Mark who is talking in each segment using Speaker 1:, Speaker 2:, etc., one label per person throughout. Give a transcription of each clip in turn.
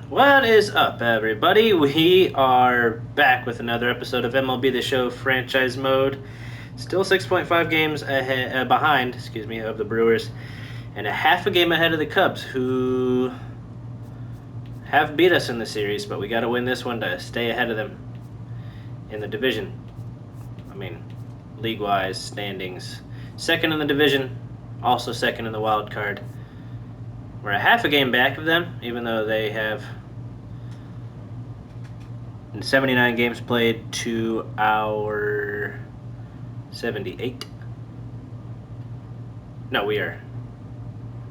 Speaker 1: What is up, everybody? We are back with another episode of MLB The Show Franchise Mode. Still 6.5 games behind, of the Brewers, and a half a game ahead of the Cubs, who have beat us in the series, but we got to win this one to stay ahead of them in the division. I mean, league-wise standings, second in the division, also second in the wild card. We're a half a game back of them, even though they have 79 games played to our 78. No, we are.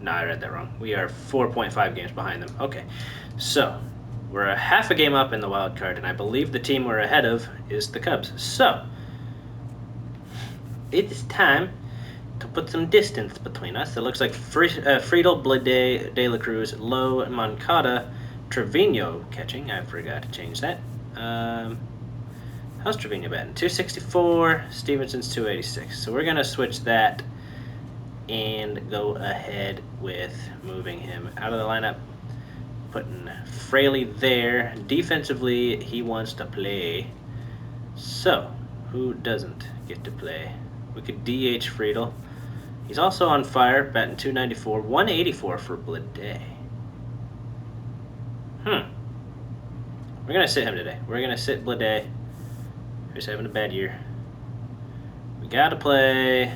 Speaker 1: No, I read that wrong. We are 4.5 games behind them. Okay, so we're a half a game up in the wild card, and I believe the team we're ahead of is the Cubs. So it is time to put some distance between us. It looks like Friedel, Blade, De La Cruz, Lowe, Moncada, Trevino catching. I forgot to change that. How's Trevino batting? 264. Stevenson's 286. So we're going to switch that and go ahead with moving him out of the lineup. Putting Fraley there. Defensively, he wants to play. So, who doesn't get to play? We could DH Friedel. He's also on fire, batting 294, 184 for Blade. We're going to sit him today. We're going to sit Blade. He's having a bad year. We got to play.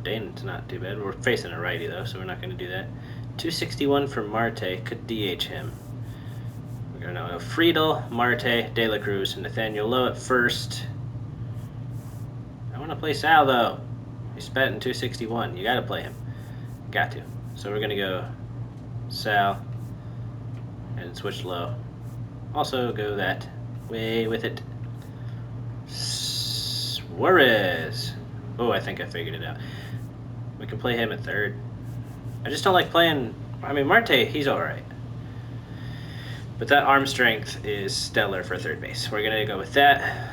Speaker 1: Dane's not too bad. We're facing a righty, though, so we're not going to do that. 261 for Marte. Could DH him. We're going to go Friedel, Marte, De La Cruz, and Nathaniel Lowe at first. I want to play Sal, though. He's batting 261. You got to play him. Got to. So we're going to go Sal and switch Lowe. Also go that way with it. Suarez. Oh, I think I figured it out. We can play him at third. I just don't like playing... I mean, Marte, he's all right. But that arm strength is stellar for third base. We're going to go with that.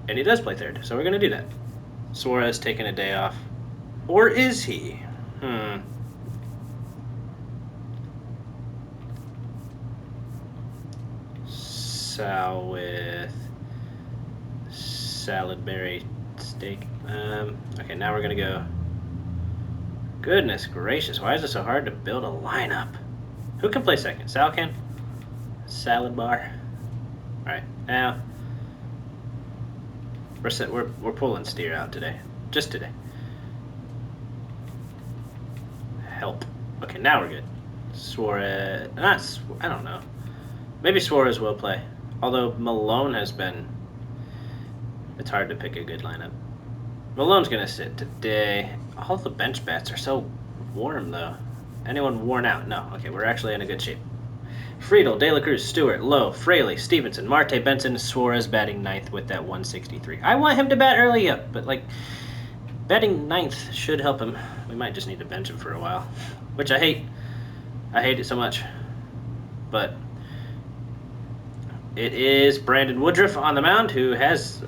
Speaker 1: And he does play third, so we're going to do that. Suarez taking a day off. Or is he? Sal with salad berry steak. Okay, now we're going to go. Goodness gracious, why is it so hard to build a lineup? Who can play second? Sal can? Salad bar. Alright, now we're pulling Steer out today. Just today. Help. Okay, now we're good. Suarez. I don't know. Maybe Suarez will play. Although Malone has been... It's hard to pick a good lineup. Malone's going to sit today. All the bench bats are so warm, though. Anyone worn out? No. Okay, we're actually in a good shape. Friedel, De La Cruz, Stewart, Lowe, Fraley, Stevenson, Marte, Benson, Suarez batting ninth with that 163. I want him to bat early up, but, batting ninth should help him. We might just need to bench him for a while, which I hate. I hate it so much. But... it is Brandon Woodruff on the mound, who has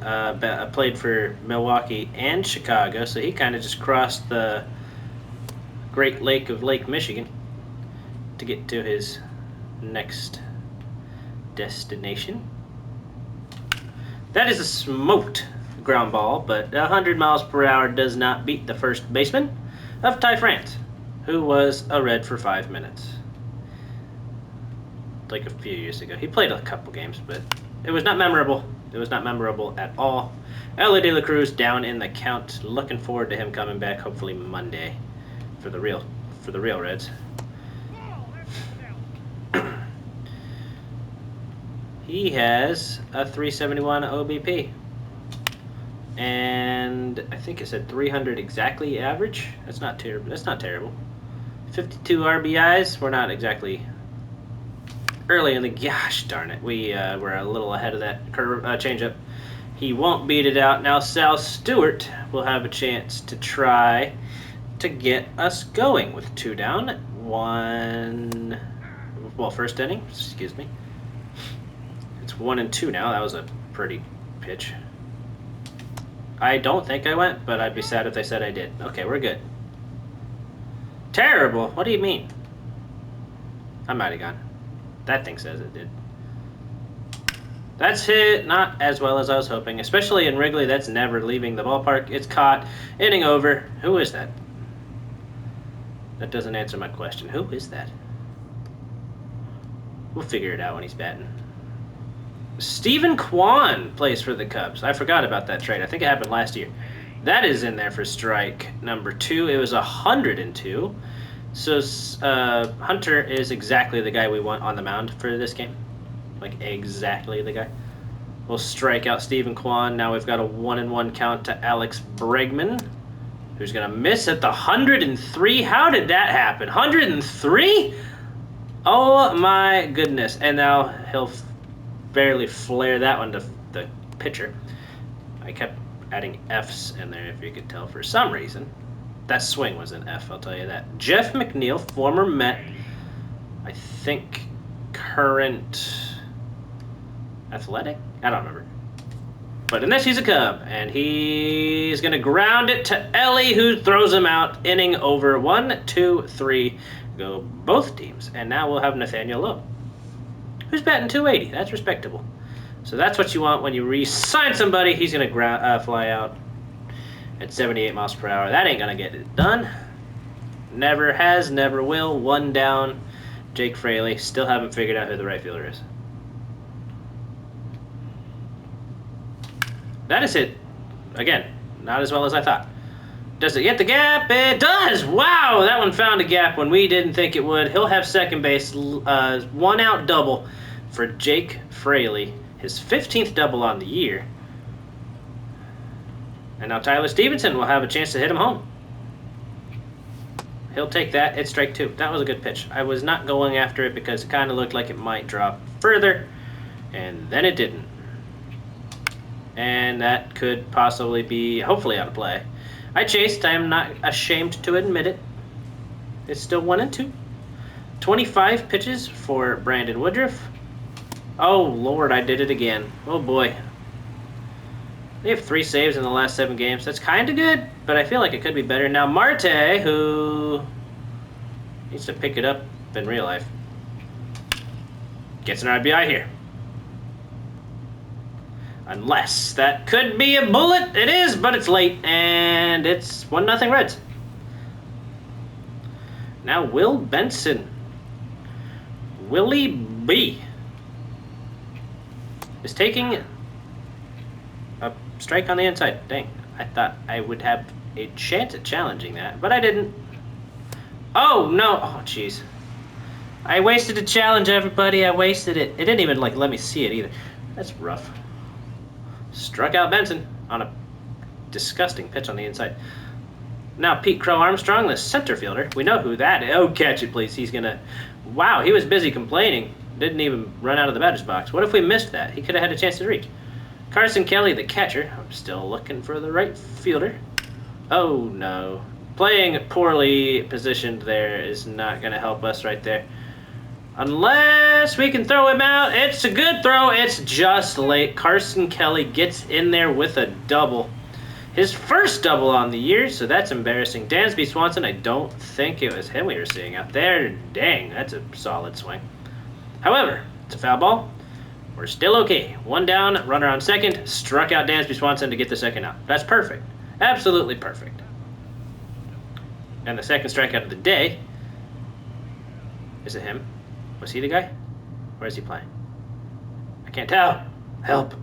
Speaker 1: played for Milwaukee and Chicago, so he kind of just crossed the Great Lake of Lake Michigan to get to his next destination. That is a smoked ground ball, but 100 miles per hour does not beat the first baseman of Ty France, who was a Red for 5 minutes. Like a few years ago. He played a couple games, but it was not memorable. It was not memorable at all. Ellie De La Cruz down in the count. Looking forward to him coming back hopefully Monday for the real Reds. He has a 371 OBP. And I think it said 300 exactly average. That's not terrible. 52 RBIs. We're not exactly early in the... Gosh darn it. We were a little ahead of that changeup. He won't beat it out. Now Sal Stewart will have a chance to try to get us going with 2 down. First inning. Excuse me. It's 1-2 now. That was a pretty pitch. I don't think I went, but I'd be sad if they said I did. Okay, we're good. Terrible? What do you mean? I might have gone. That thing says it did. That's hit not as well as I was hoping, especially in Wrigley. That's never leaving the ballpark. It's caught. Inning over. Who is that? That doesn't answer my question. Who is that? We'll figure it out when he's batting. Stephen Kwan plays for the Cubs. I forgot about that trade. I think it happened last year. That is in there for strike number 2. It was 102. So Hunter is exactly the guy we want on the mound for this game. Like, exactly the guy. We'll strike out Stephen Kwan. Now we've got a 1-1 count to Alex Bregman, who's going to miss at the 103. How did that happen? 103? Oh, my goodness. And now he'll barely flare that one to the pitcher. I kept adding F's in there, if you could tell, for some reason. That swing was an F, I'll tell you that. Jeff McNeil, former Met, I think current Athletic? I don't remember. But in this, he's a Cub, and he's going to ground it to Ellie, who throws him out. Inning over. 1, 2, 3 go both teams. And now we'll have Nathaniel Lowe, who's batting 280. That's respectable. So that's what you want when you re-sign somebody. He's going to fly out at 78 miles per hour. That ain't going to get it done. Never has, never will. 1 down. Jake Fraley. Still haven't figured out who the right fielder is. That is hit. Again, not as well as I thought. Does it get the gap? It does! Wow, that one found a gap when we didn't think it would. He'll have second base. 1 out double for Jake Fraley. His 15th double on the year. And now Tyler Stevenson will have a chance to hit him home. He'll take that. It's strike 2. That was a good pitch. I was not going after it because it kind of looked like it might drop further. And then it didn't. And that could possibly be, hopefully, out of play. I chased. I am not ashamed to admit it. It's still 1-2. 25 pitches for Brandon Woodruff. Oh, Lord, I did it again. Oh, boy. They have 3 saves in the last 7 games. That's kind of good, but I feel like it could be better. Now, Marte, who needs to pick it up in real life, gets an RBI here. Unless that could be a bullet. It is, but it's late, and it's 1-0 Reds. Now Will Benson. Willie B. is taking a strike on the inside. Dang, I thought I would have a chance at challenging that, but I didn't. Oh, no. Oh, jeez. I wasted a challenge, everybody. I wasted it. It didn't even, let me see it either. That's rough. Struck out Benson on a disgusting pitch on the inside. Now Pete Crow Armstrong, the center fielder. We know who that is. Oh, catch it, please. He's going to... Wow, he was busy complaining. Didn't even run out of the batter's box. What if we missed that? He could have had a chance to reach. Carson Kelly, the catcher. I'm still looking for the right fielder. Oh, no. Playing poorly positioned there is not going to help us right there. Unless we can throw him out. It's a good throw. It's just late. Carson Kelly gets in there with a double. His first double on the year, so that's embarrassing. Dansby Swanson, I don't think it was him we were seeing out there. Dang, that's a solid swing. However, it's a foul ball. We're still okay. 1 down, runner on second. Struck out Dansby Swanson to get the second out. That's perfect. Absolutely perfect. And the second strikeout of the day. Is it him? Was he the guy? Where is he playing? I can't tell. Help.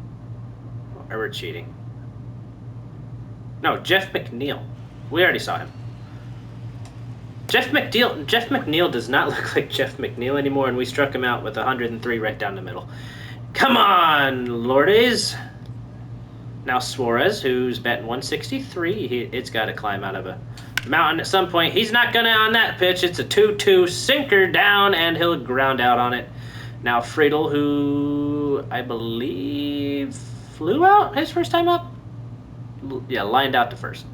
Speaker 1: Or we're cheating. No, Jeff McNeil. We already saw him. Jeff McNeil does not look like Jeff McNeil anymore, and we struck him out with 103 right down the middle. Come on, Lourdes. Now Suarez, who's batting 163. It's got to climb out of a mountain at some point. He's not going to on that pitch. It's a 2-2 sinker down, and he'll ground out on it. Now Friedel, who I believe flew out his first time up. Yeah, lined out to first.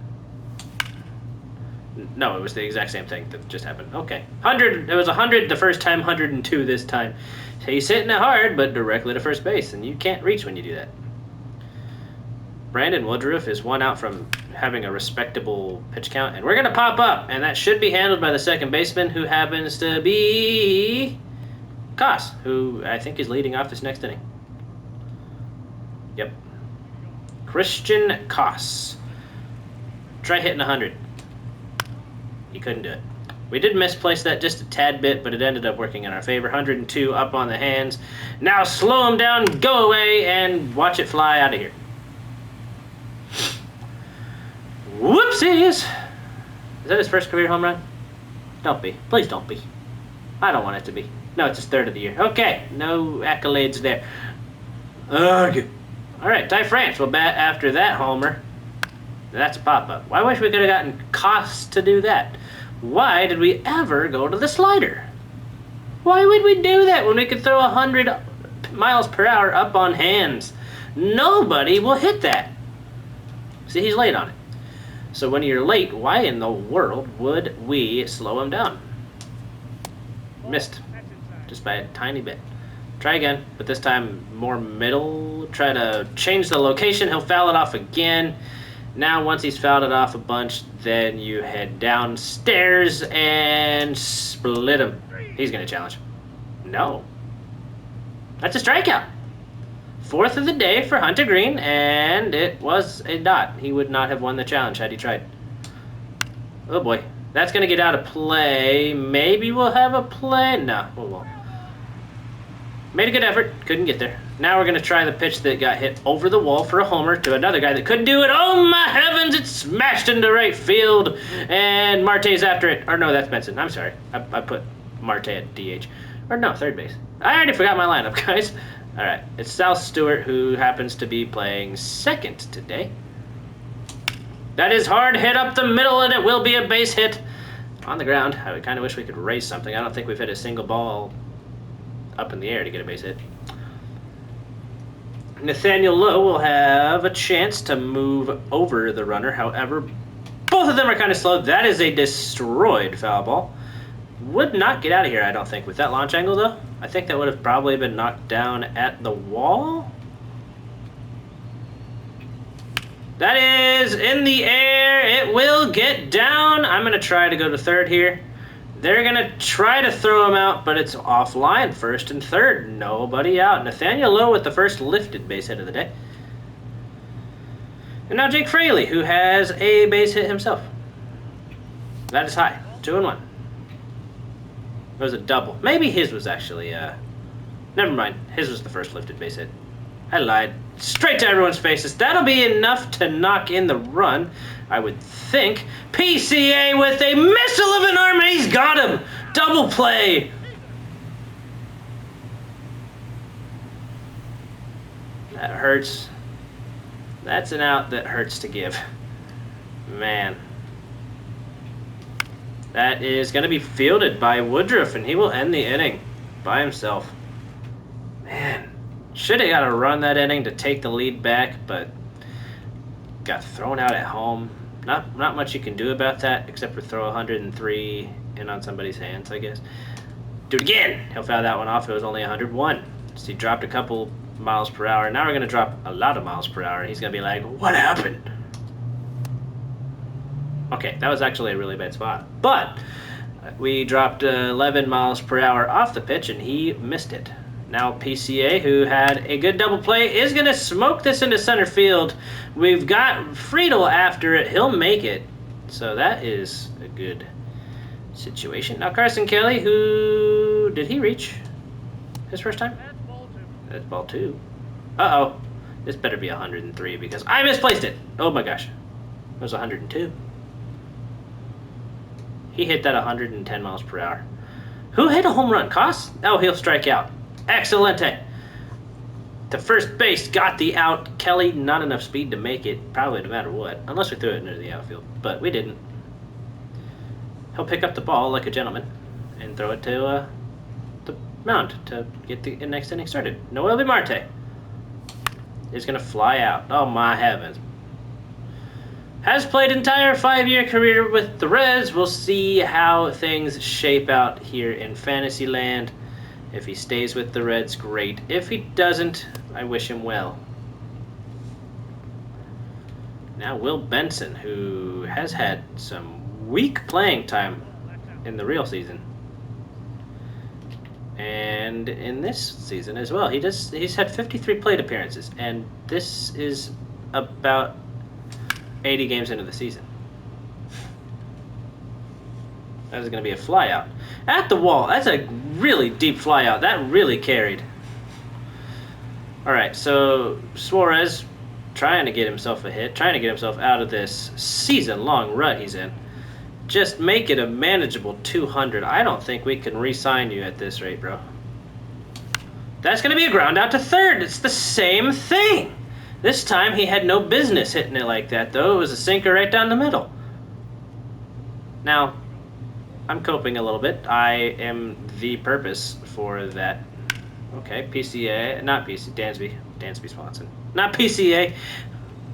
Speaker 1: No, it was the exact same thing that just happened. Okay. 100. It was 100 the first time, 102 this time. So he's hitting it hard, but directly to first base, and you can't reach when you do that. Brandon Woodruff is 1 out from having a respectable pitch count, and we're going to pop up, and that should be handled by the second baseman, who happens to be Koss, who I think is leading off this next inning. Yep. Christian Koss. Try hitting 100. He couldn't do it. We did misplace that just a tad bit, but it ended up working in our favor. 102 up on the hands. Now slow him down, go away, and watch it fly out of here. Whoopsies! Is that his first career home run? Don't be. Please don't be. I don't want it to be. No, it's his third of the year. Okay, no accolades there. Ugh. All right, Ty France will bat after that homer. That's a pop-up. I wish we could have gotten Koss to do that. Why did we ever go to the slider? Why would we do that when we could throw 100 miles per hour up on hands? Nobody will hit that. See, he's late on it. So when you're late, why in the world would we slow him down? Missed. Just by a tiny bit. Try again, but this time more middle. Try to change the location. He'll foul it off again. Now, once he's fouled it off a bunch, then you head downstairs and split him. He's going to challenge. No. That's a strikeout. Fourth of the day for Hunter Green, and it was a dot. He would not have won the challenge had he tried. Oh, boy. That's going to get out of play. Maybe we'll have a play. No, we won't. Made a good effort. Couldn't get there. Now we're going to try the pitch that got hit over the wall for a homer to another guy that couldn't do it. Oh, my heavens. It smashed into right field. And Marte's after it. Or no, that's Benson. I'm sorry. I put Marte at DH. Or no, third base. I already forgot my lineup, guys. All right. It's South Stewart, who happens to be playing second today. That is hard hit up the middle, and it will be a base hit on the ground. I kind of wish we could raise something. I don't think we've hit a single ball up in the air to get a base hit. Nathaniel Lowe will have a chance to move over the runner. However, both of them are kind of slow. That is a destroyed foul ball. Would not get out of here, I don't think, with that launch angle, though. I think that would have probably been knocked down at the wall. That is in the air. It will get down. I'm going to try to go to third here. They're going to try to throw him out, but it's offline. First and third. Nobody out. Nathaniel Lowe with the first lifted base hit of the day. And now Jake Fraley, who has a base hit himself. That is high. 2-1. It was a double. Maybe his was actually, never mind. His was the first lifted base hit. I lied. Straight to everyone's faces. That'll be enough to knock in the run, I would think. PCA with a missile of an arm, and he's got him. Double play. That hurts. That's an out that hurts to give. Man. That is going to be fielded by Woodruff, and he will end the inning by himself. Man. Should have got to run that inning to take the lead back, but got thrown out at home. Not much you can do about that, except for throw 103 in on somebody's hands, I guess. Do it again. He'll foul that one off. It was only 101. So he dropped a couple miles per hour. Now we're going to drop a lot of miles per hour. He's going to be like, what happened? Okay, that was actually a really bad spot. But we dropped 11 miles per hour off the pitch, and he missed it. Now PCA, who had a good double play, is going to smoke this into center field. We've got Friedel after it. He'll make it. So that is a good situation. Now Carson Kelly, who... Did he reach his first time? That's ball two. Uh-oh. This better be 103 because I misplaced it. Oh my gosh. It was 102. He hit that 110 miles per hour. Who hit a home run? Koss? Oh, he'll strike out. Excelente. The first base got the out. Kelly, not enough speed to make it, probably no matter what, unless we threw it into the outfield, but we didn't. He'll pick up the ball like a gentleman and throw it to the mound to get the next inning started. Noel Marte is going to fly out. Oh, my heavens. Has played entire 5-year career with the Reds. We'll see how things shape out here in Fantasyland. If he stays with the Reds, great. If he doesn't, I wish him well. Now Will Benson, who has had some weak playing time in the real season. And and in this season as well. He's had 53 plate appearances, and this is about 80 games into the season. That is going to be a fly out. At the wall. That's a really deep fly out. That really carried. Alright, so Suarez trying to get himself a hit, trying to get himself out of this season-long rut he's in. Just make it a manageable 200. I don't think we can re-sign you at this rate, bro. That's going to be a ground out to third. It's the same thing. This time he had no business hitting it like that, though. It was a sinker right down the middle. Now, I'm coping a little bit. I am the purpose for that. Okay, PCA, not PC, Dansby Swanson. Not PCA.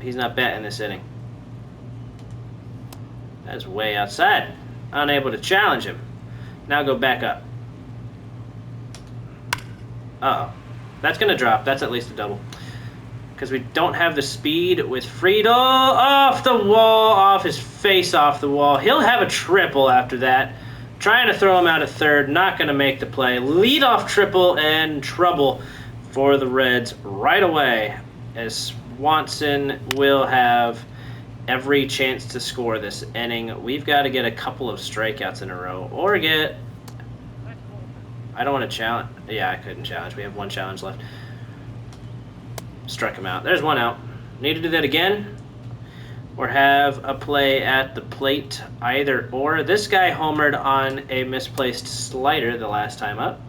Speaker 1: He's not batting this inning. That's way outside. Unable to challenge him. Now go back up. Uh-oh. That's going to drop. That's at least a double. Because we don't have the speed with Friedel. Off the wall. Off his face off the wall. He'll have a triple after that. Trying to throw him out at third. Not going to make the play. Leadoff triple and trouble for the Reds right away. As Swanson will have every chance to score this inning. We've got to get a couple of strikeouts in a row. Or get... I don't want to challenge. Yeah, I couldn't challenge. We have one challenge left. Struck him out. There's one out. Need to do that again. Or have a play at the plate. Either or. This guy homered on a misplaced slider the last time up.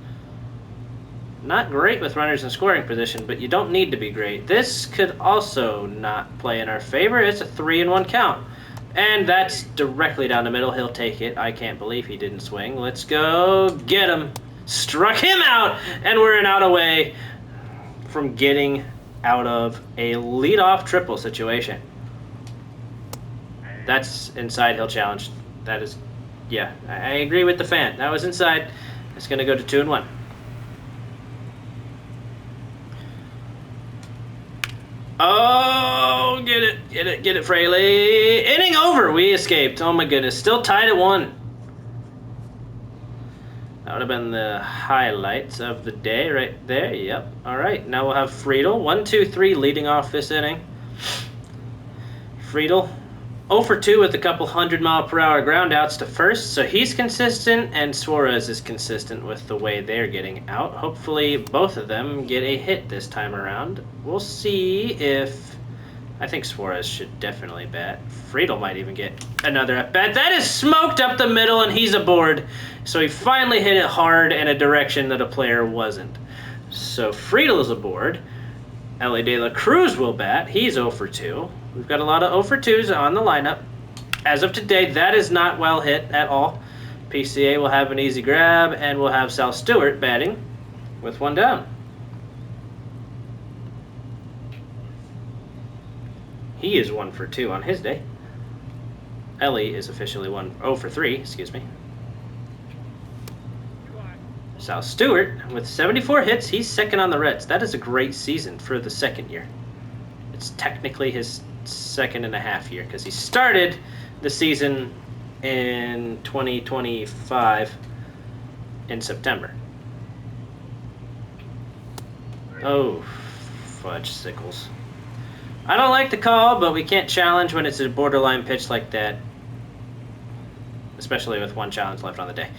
Speaker 1: Not great with runners in scoring position, but you don't need to be great. This could also not play in our favor. It's a 3-1 count. And that's directly down the middle. He'll take it. I can't believe he didn't swing. Let's go get him. Struck him out. And we're an out away from getting out of a leadoff triple situation. That's inside. He'll challenge. That is, yeah, I agree with the fan. That was inside. It's going to go to 2-1. Oh, get it, Fraley. Inning over. We escaped. Oh, my goodness. Still tied at 1. That would have been the highlights of the day right there. Yep. All right. Now we'll have Friedel. 1, 2, 3 leading off this inning. Friedel 0 for 2 with a couple 100-mile-per-hour groundouts to first. So he's consistent, and Suarez is consistent with the way they're getting out. Hopefully both of them get a hit this time around. We'll see if... I think Suarez should definitely bat. Friedel might even get another at-bat. That is smoked up the middle, and he's aboard. So he finally hit it hard in a direction that a player wasn't. So Friedel is aboard. Ellie De La Cruz will bat. He's 0 for 2. We've got a lot of 0 for 2s on the lineup. As of today, that is not well hit at all. PCA will have an easy grab, and we'll have Sal Stewart batting with 1 down. He is 1 for 2 on his day. Ellie is officially 0 for 3, excuse me. Sal Stewart, with 74 hits, he's second on the Reds. That is a great season for the second year. It's technically his 2.5 year because he started the season in 2025 in September. Oh, fudge sickles. I don't like the call, but we can't challenge when it's a borderline pitch like that, especially with 1 challenge left on the day.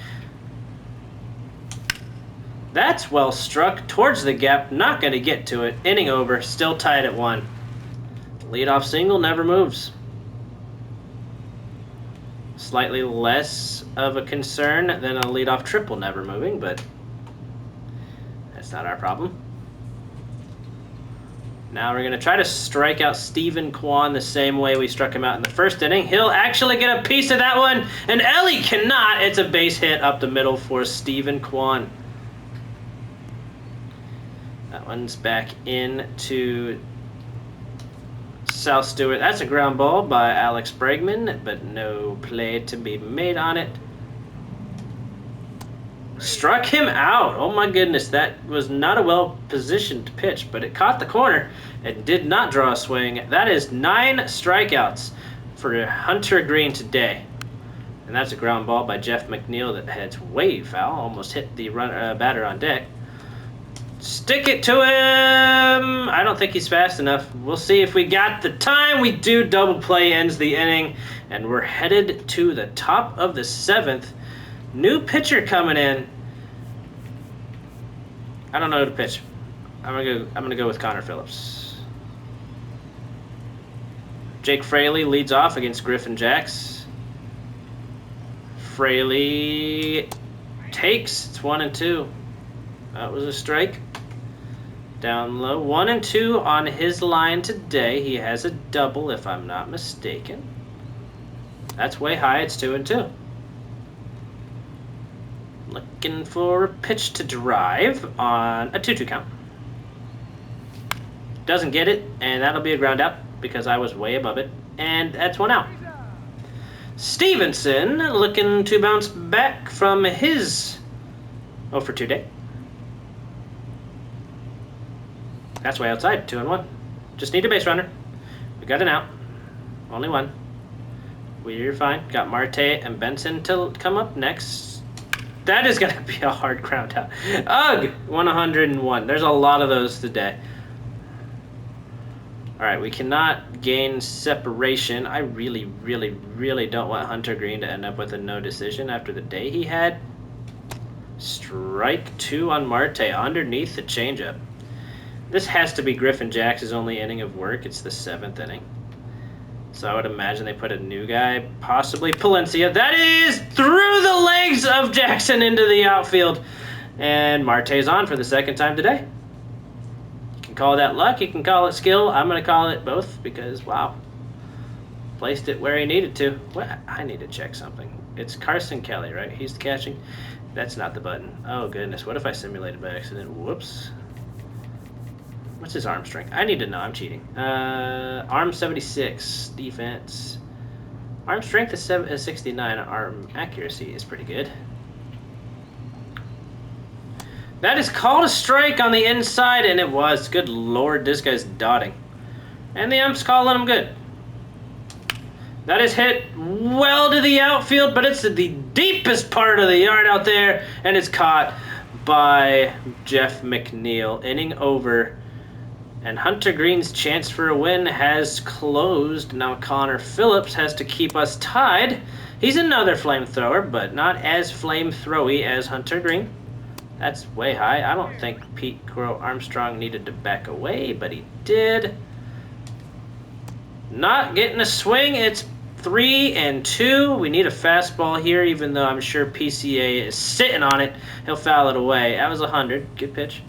Speaker 1: That's well struck towards the gap. Not going to get to it. Inning over. Still tied at 1. Leadoff single never moves. Slightly less of a concern than a leadoff triple never moving, but that's not our problem. Now we're going to try to strike out Stephen Kwan the same way we struck him out in the first inning. He'll actually get a piece of that one, and Ellie cannot. It's a base hit up the middle for Stephen Kwan. That one's back into Sal Stewart. That's a ground ball by Alex Bregman, but no play to be made on it. Struck him out. Oh my goodness, that was not a well-positioned pitch, but it caught the corner and did not draw a swing. That is 9 strikeouts for Hunter Green today. And that's a ground ball by Jeff McNeil that heads way foul. Almost hit the batter on deck. Stick it to him. I don't think he's fast enough. We'll see if we got the time. We do. Double play ends the inning, and we're headed to the top of the 7th. New pitcher coming in. I don't know who to pitch. I'm gonna go with Connor Phillips. Jake Fraley leads off against Griffin Jacks. Fraley takes. It's 1-2. That was a strike. Down low. 1-2 on his line today. He has a double, if I'm not mistaken. That's way high. It's 2-2. Looking for a pitch to drive on a 2-2 count. Doesn't get it, and that'll be a ground out because I was way above it. And that's 1 out. Stevenson looking to bounce back from his 0-for-2 day. That's way outside, 2-1. Just need a base runner. We got an out. Only one. We're fine. Got Marte and Benson to come up next. That is going to be a hard ground out. Ugh! 101. There's a lot of those today. Alright, we cannot gain separation. I really, really, really don't want Hunter Green to end up with a no decision after the day he had. Strike 2 on Marte underneath the changeup. This has to be Griffin Jacks' only inning of work. It's the 7th inning. So I would imagine they put a new guy, possibly Palencia. That is through the legs of Jackson into the outfield. And Marte's on for the 2nd time today. You can call that luck. You can call it skill. I'm going to call it both because, wow. Placed it where he needed to. Well, I need to check something. It's Carson Kelly, right? He's catching. That's not the button. Oh, goodness. What if I simulated by accident? Whoops. What's his arm strength? I need to know. I'm cheating. Arm 76. Defense. Arm strength is 69. Arm accuracy is pretty good. That is called a strike on the inside, and it was. Good lord, this guy's dotting. And the ump's calling him good. That is hit well to the outfield, but it's the deepest part of the yard out there, and it's caught by Jeff McNeil. Inning over. And Hunter Green's chance for a win has closed. Now Connor Phillips has to keep us tied. He's another flamethrower, but not as flamethrowy as Hunter Green. That's way high. I don't think Pete Crow Armstrong needed to back away, but he did. Not getting a swing. It's 3-2. We need a fastball here, even though I'm sure PCA is sitting on it. He'll foul it away. That was 100. Good pitch.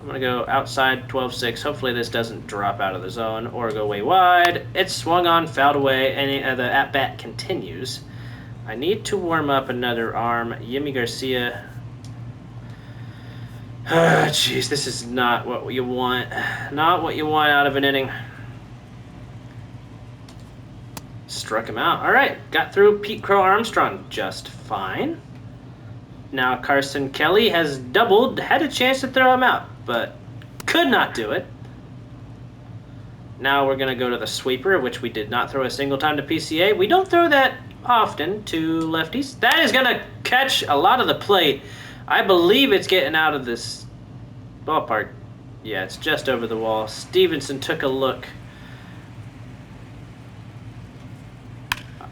Speaker 1: I'm going to go outside 12-6. Hopefully this doesn't drop out of the zone or go way wide. It's swung on, fouled away, and the at-bat continues. I need to warm up another arm. Yimi Garcia. Jeez, this is not what you want. Not what you want out of an inning. Struck him out. All right, got through Pete Crow Armstrong just fine. Now Carson Kelly has doubled, had a chance to throw him out, but could not do it. Now we're going to go to the sweeper, which we did not throw a single time to PCA. We don't throw that often to lefties. That is going to catch a lot of the plate. I believe it's getting out of this ballpark. Yeah, it's just over the wall. Stevenson took a look.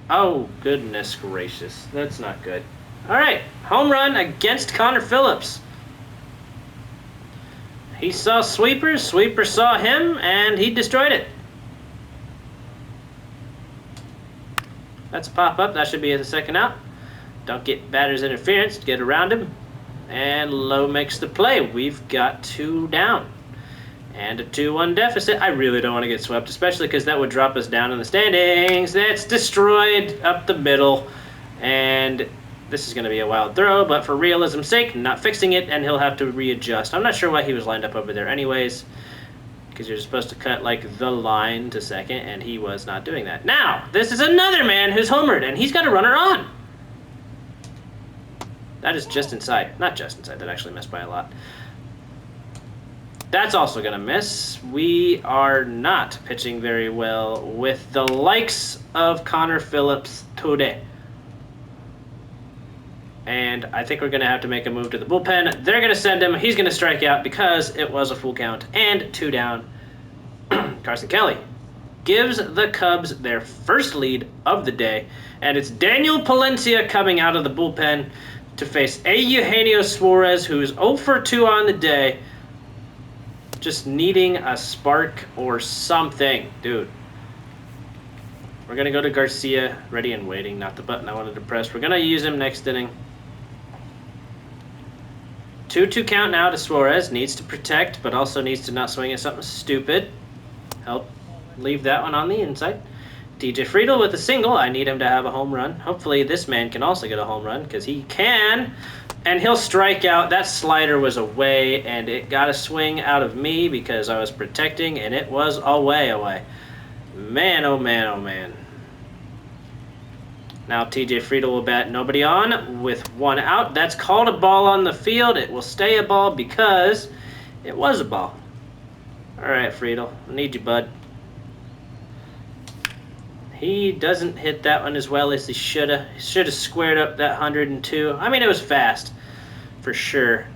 Speaker 1: Oh, goodness gracious. That's not good. All right, home run against Connor Phillips. He saw sweepers, sweeper saw him, and he destroyed it. That's a pop-up. That should be the 2nd out. Don't get batter's interference. Get around him. And Lowe makes the play. We've got 2 down. And a 2-1 deficit. I really don't want to get swept, especially because that would drop us down in the standings. That's destroyed up the middle. And this is going to be a wild throw, but for realism's sake, not fixing it, and he'll have to readjust. I'm not sure why he was lined up over there anyways, because you're supposed to cut like the line to second, and he was not doing that. Now, this is another man who's homered, and he's got a runner on. That is just inside. Not just inside. That actually missed by a lot. That's also going to miss. We are not pitching very well with the likes of Connor Phillips today. And I think we're going to have to make a move to the bullpen. They're going to send him. He's going to strike out because it was a full count. And 2 down. Carson Kelly gives the Cubs their first lead of the day. And it's Daniel Palencia coming out of the bullpen to face Eugenio Suarez, who's 0 for 2 on the day. Just needing a spark or something, dude. We're going to go to Garcia. Ready and waiting, not the button I wanted to press. We're going to use him next inning. 2-2 count now to Suarez. Needs to protect, but also needs to not swing at something stupid. Help leave that one on the inside. DJ Friedl with a single. I need him to have a home run. Hopefully this man can also get a home run, because he can. And he'll strike out. That slider was away, and it got a swing out of me because I was protecting, and it was away. Man, oh man, oh man. Now TJ Friedl will bat nobody on with 1 out. That's called a ball on the field. It will stay a ball because it was a ball. All right, Friedl, I need you, bud. He doesn't hit that one as well as he should have. He should have squared up that 102. I mean, it was fast, for sure.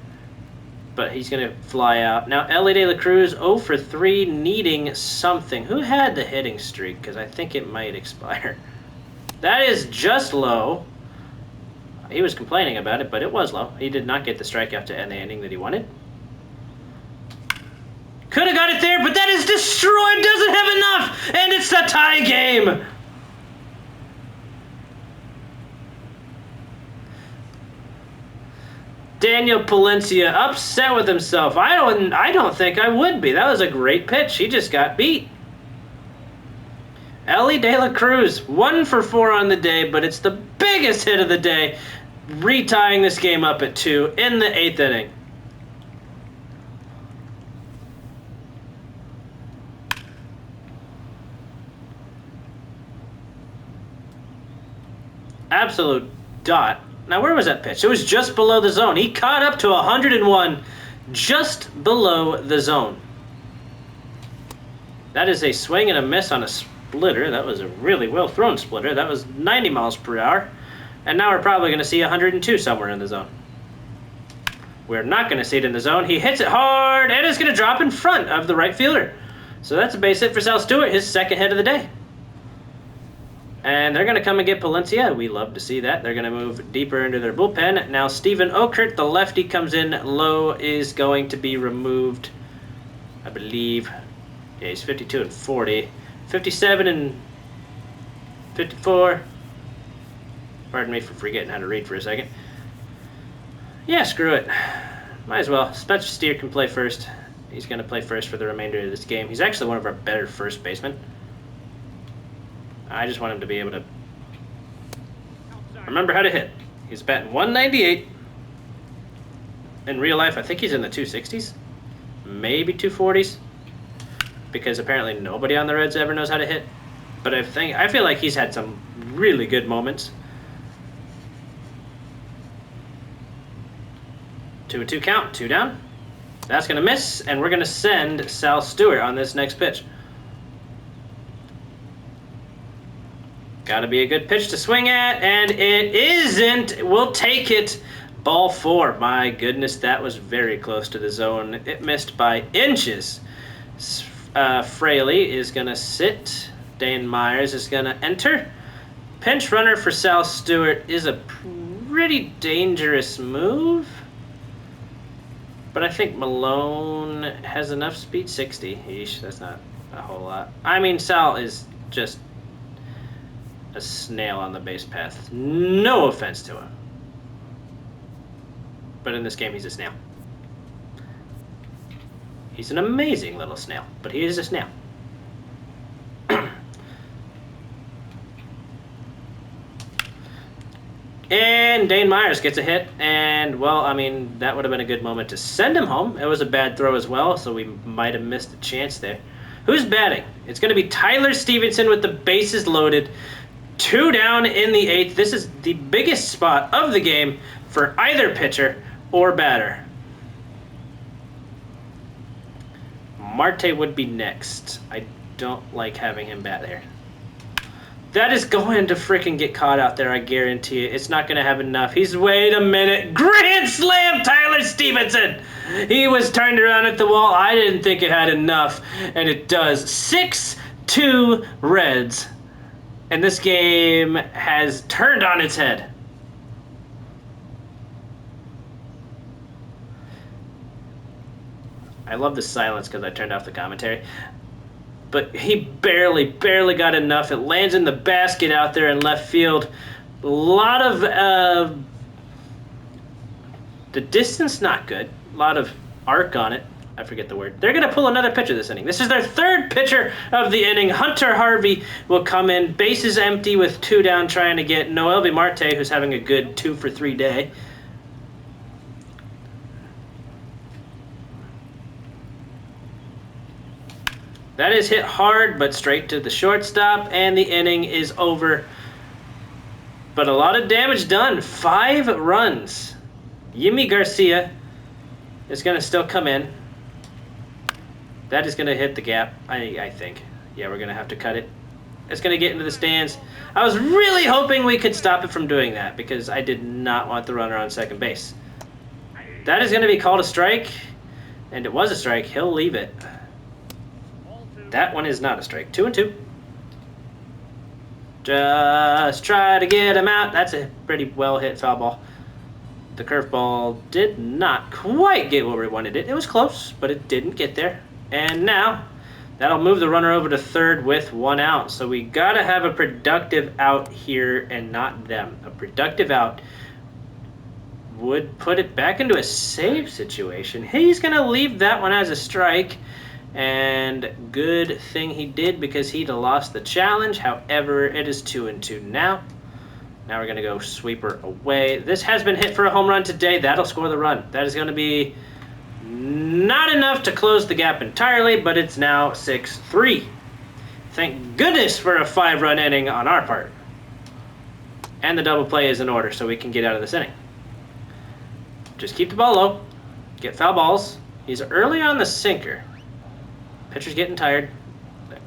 Speaker 1: But he's going to fly out. Now, Ellie De La Cruz, 0 for 3, needing something. Who had the hitting streak? Because I think it might expire. That is just low. He was complaining about it, but it was low. He did not get the strikeout to end the inning that he wanted. Could have got it there, but that is destroyed. Doesn't have enough. And it's the tie game. Daniel Palencia upset with himself. I don't think I would be. That was a great pitch. He just got beat. Ellie De La Cruz, 1 for 4 on the day, but it's the biggest hit of the day, retying this game up at 2 in the 8th inning. Absolute dot. Now, where was that pitch? It was just below the zone. He caught up to 101 just below the zone. That is a swing and a miss on a splitter. That was a really well-thrown splitter. That was 90 miles per hour. And now we're probably going to see 102 somewhere in the zone. We're not going to see it in the zone. He hits it hard, and it's going to drop in front of the right fielder. So that's a base hit for Sal Stewart, his 2nd hit of the day. And they're going to come and get Palencia. We love to see that. They're going to move deeper into their bullpen. Now Stephen Okert, the lefty, comes in low, is going to be removed, I believe. Yeah, he's 52 and 40. 57 and 54. Pardon me for forgetting how to read for a second. Yeah, screw it. Might as well. Spencer Steer can play first. He's going to play first for the remainder of this game. He's actually one of our better first basemen. I just want him to be able to remember how to hit. He's batting 198. In real life, I think he's in the 260s. Maybe 240s. Because apparently nobody on the Reds ever knows how to hit. But I feel like he's had some really good moments. 2-2 count, 2 down. That's going to miss, and we're going to send Sal Stewart on this next pitch. Got to be a good pitch to swing at, and it isn't. We'll take it. Ball 4. My goodness, that was very close to the zone. It missed by inches. Fraley is going to sit. Dane Myers is going to enter. Pinch runner for Sal Stewart is a pretty dangerous move. But I think Malone has enough speed. 60. Eesh, that's not a whole lot. I mean, Sal is just a snail on the base path. No offense to him. But in this game, he's a snail. He's an amazing little snail, but he is a snail. And Dane Myers gets a hit, and, well, I mean, that would have been a good moment to send him home. It was a bad throw as well, so we might have missed a chance there. Who's batting? It's going to be Tyler Stevenson with the bases loaded. 2 down in the 8th. This is the biggest spot of the game for either pitcher or batter. Marte would be next. I don't like having him bat there. That is going to freaking get caught out there, I guarantee it. It's not going to have enough. Wait a minute. Grand slam, Tyler Stevenson! He was turned around at the wall. I didn't think it had enough, and it does. 6-2 Reds. And this game has turned on its head. I love the silence because I turned off the commentary. But he barely got enough. It lands in the basket out there in left field. A lot of the distance not good. A lot of arc on it. I forget the word. They're going to pull another pitcher this inning. This is their third pitcher of the inning. Hunter Harvey will come in. Bases empty with 2 down, trying to get Noelvi Marte, who's having a good 2-for-3 day. That is hit hard, but straight to the shortstop, and the inning is over. But a lot of damage done. 5 runs. Yimi Garcia is going to still come in. That is going to hit the gap, I think. Yeah, we're going to have to cut it. It's going to get into the stands. I was really hoping we could stop it from doing that because I did not want the runner on second base. That is going to be called a strike, and it was a strike. He'll leave it. That one is not a strike. 2-2. Just try to get him out. That's a pretty well hit foul ball. The curveball did not quite get where we wanted it. It was close, but it didn't get there. And now that'll move the runner over to third with 1 out. So we got to have a productive out here and not them. A productive out would put it back into a save situation. He's going to leave that one as a strike. And good thing he did because he'd have lost the challenge. However, it is 2-2 now. Now we're going to go sweeper away. This has been hit for a home run today. That'll score the run. That is going to be not enough to close the gap entirely, but it's now 6-3. Thank goodness for a 5-run inning on our part. And the double play is in order so we can get out of this inning. Just keep the ball low. Get foul balls. He's early on the sinker. Pitcher's getting tired,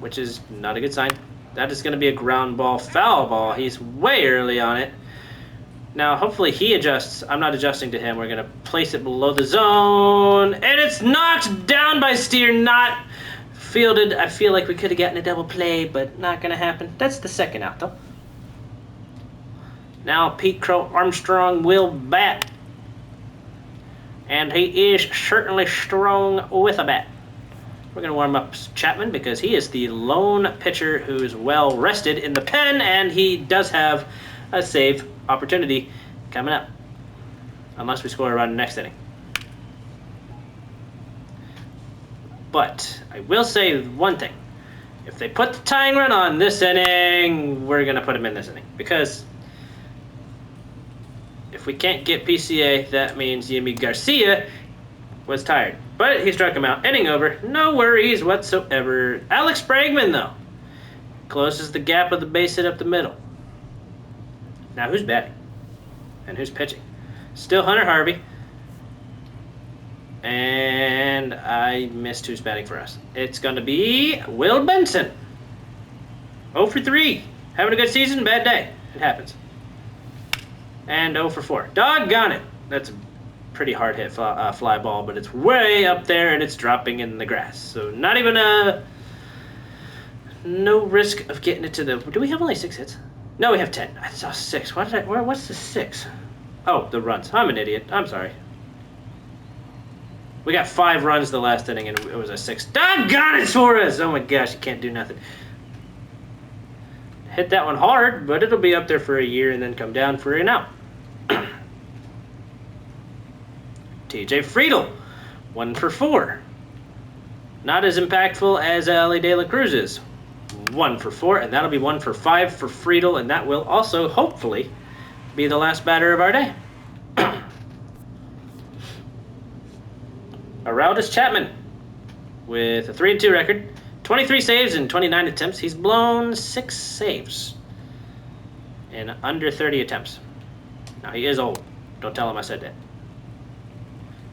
Speaker 1: which is not a good sign. That is going to be a ground ball, foul ball. He's way early on it. Now, hopefully he adjusts. I'm not adjusting to him. We're going to place it below the zone. And it's knocked down by Steer, not fielded. I feel like we could have gotten a double play, but not going to happen. That's the second out, though. Now Pete Crow Armstrong will bat. And he is certainly strong with a bat. We're going to warm up Chapman because he is the lone pitcher who's well rested in the pen, and he does have a save opportunity coming up, unless we score around the next inning. But I will say one thing. If they put the tying run on this inning, we're going to put him in this inning. Because if we can't get PCA, that means Yimi Garcia was tired. But he struck him out. Inning over. No worries whatsoever. Alex Bregman, though, closes the gap of the base hit up the middle. Now who's batting? And who's pitching? Still Hunter Harvey. And I missed who's batting for us. It's going to be Will Benson. 0 for 3. Having a good season, bad day. It happens. And 0 for 4. Doggone it. That's a pretty hard hit fly ball, but it's way up there and it's dropping in the grass. So not even no risk of getting it to the... Do we have only 6 hits? No, we have 10. I saw 6. What's the 6? Oh, the runs. I'm an idiot. I'm sorry. We got 5 runs the last inning and it was a 6. Doggone it, Suarez! Oh my gosh, you can't do nothing. Hit that one hard, but it'll be up there for a year and then come down for an out. TJ Friedl, 1 for 4. Not as impactful as Ellie De La Cruz is. 1 for 4, and that'll be 1 for 5 for Friedl, and that will also, hopefully, be the last batter of our day. Aroldis Chapman, with a 3-2 record, 23 saves in 29 attempts. He's blown 6 saves in under 30 attempts. Now, he is old. Don't tell him I said that.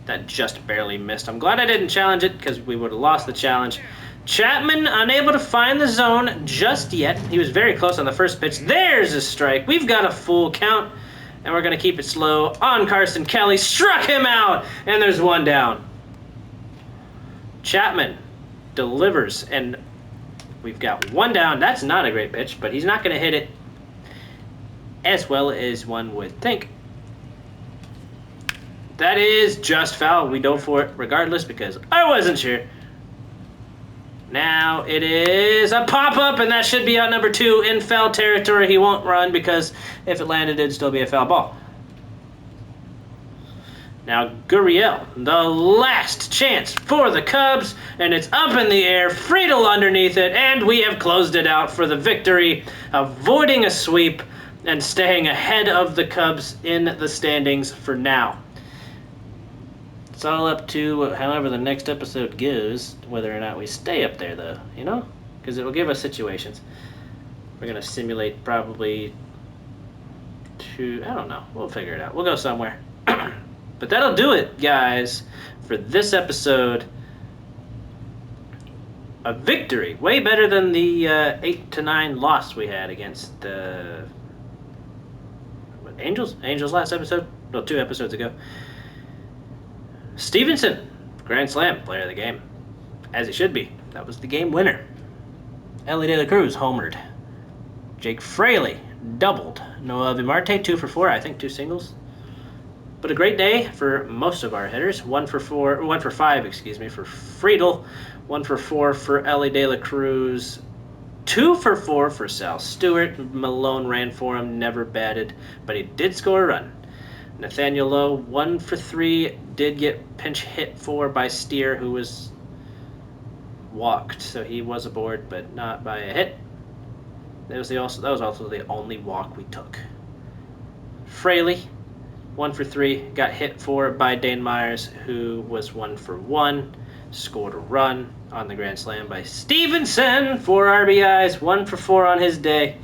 Speaker 1: That just barely missed. I'm glad I didn't challenge it because we would have lost the challenge. Chapman unable to find the zone just yet. He was very close on the first pitch. There's a strike. We've got a full count, and we're going to keep it slow on Carson Kelly. Struck him out, and there's one down. Chapman delivers, and we've got one down. That's not a great pitch, but he's not going to hit it as well as one would think. That is just foul. We dove for it regardless because I wasn't sure. Now it is a pop-up, and that should be out number 2 in foul territory. He won't run because if it landed, it'd still be a foul ball. Now Gurriel, the last chance for the Cubs, and it's up in the air, Friedel underneath it, and we have closed it out for the victory, avoiding a sweep and staying ahead of the Cubs in the standings for now. It's all up to however the next episode goes, whether or not we stay up there, though, you know? Because it will give us situations. We're going to simulate probably 2, I don't know. We'll figure it out. We'll go somewhere. But that'll do it, guys, for this episode. A victory. Way better than the 8-9 loss we had against the Angels? Angels last episode? No, 2 episodes ago. Stevenson, grand slam, player of the game, as he should be. That was the game winner. Ellie De La Cruz homered. Jake Fraley doubled. Noah Vimarte 2 for 4, I think 2 singles. But a great day for most of our hitters. 1 for 5, excuse me, for Friedel. 1 for 4 for Ellie De La Cruz. 2 for 4 for Sal Stewart. Malone ran for him, never batted, but he did score a run. Nathaniel Lowe, 1 for 3, did get pinch hit for by Steer, who was walked, so he was aboard, but not by a hit. That was also the only walk we took. Fraley, 1 for 3, got hit for by Dane Myers, who was 1 for 1, scored a run on the grand slam by Stevenson, 4 RBIs, 1 for 4 on his day.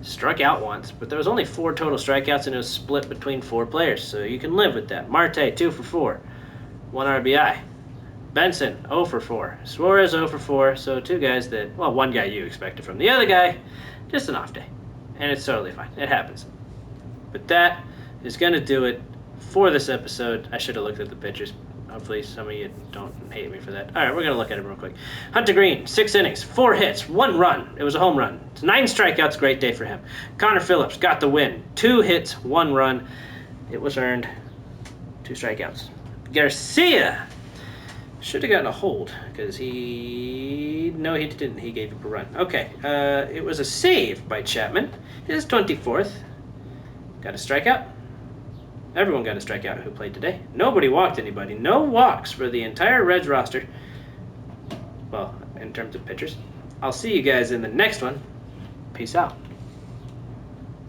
Speaker 1: Struck out once, but there was only 4 total strikeouts, and it was split between 4 players, so you can live with that. Marte, 2 for 4, 1 RBI. Benson, 0 for 4. Suarez, 0 for 4, so 2 guys that, well, 1 guy you expected from the other guy, just an off day. And it's totally fine. It happens. But that is going to do it for this episode. I should have looked at the pictures. Hopefully some of you don't hate me for that. All right, we're going to look at it real quick. Hunter Green, 6 innings, 4 hits, 1 run. It was a home run. It's 9 strikeouts, great day for him. Connor Phillips got the win. 2 hits, 1 run. It was earned. 2 strikeouts. Garcia should have gotten a hold because no, he didn't. He gave up a run. Okay, it was a save by Chapman. His 24th. Got a strikeout. Everyone got a strikeout who played today. Nobody walked anybody. No walks for the entire Reds roster. Well, in terms of pitchers. I'll see you guys in the next one. Peace out.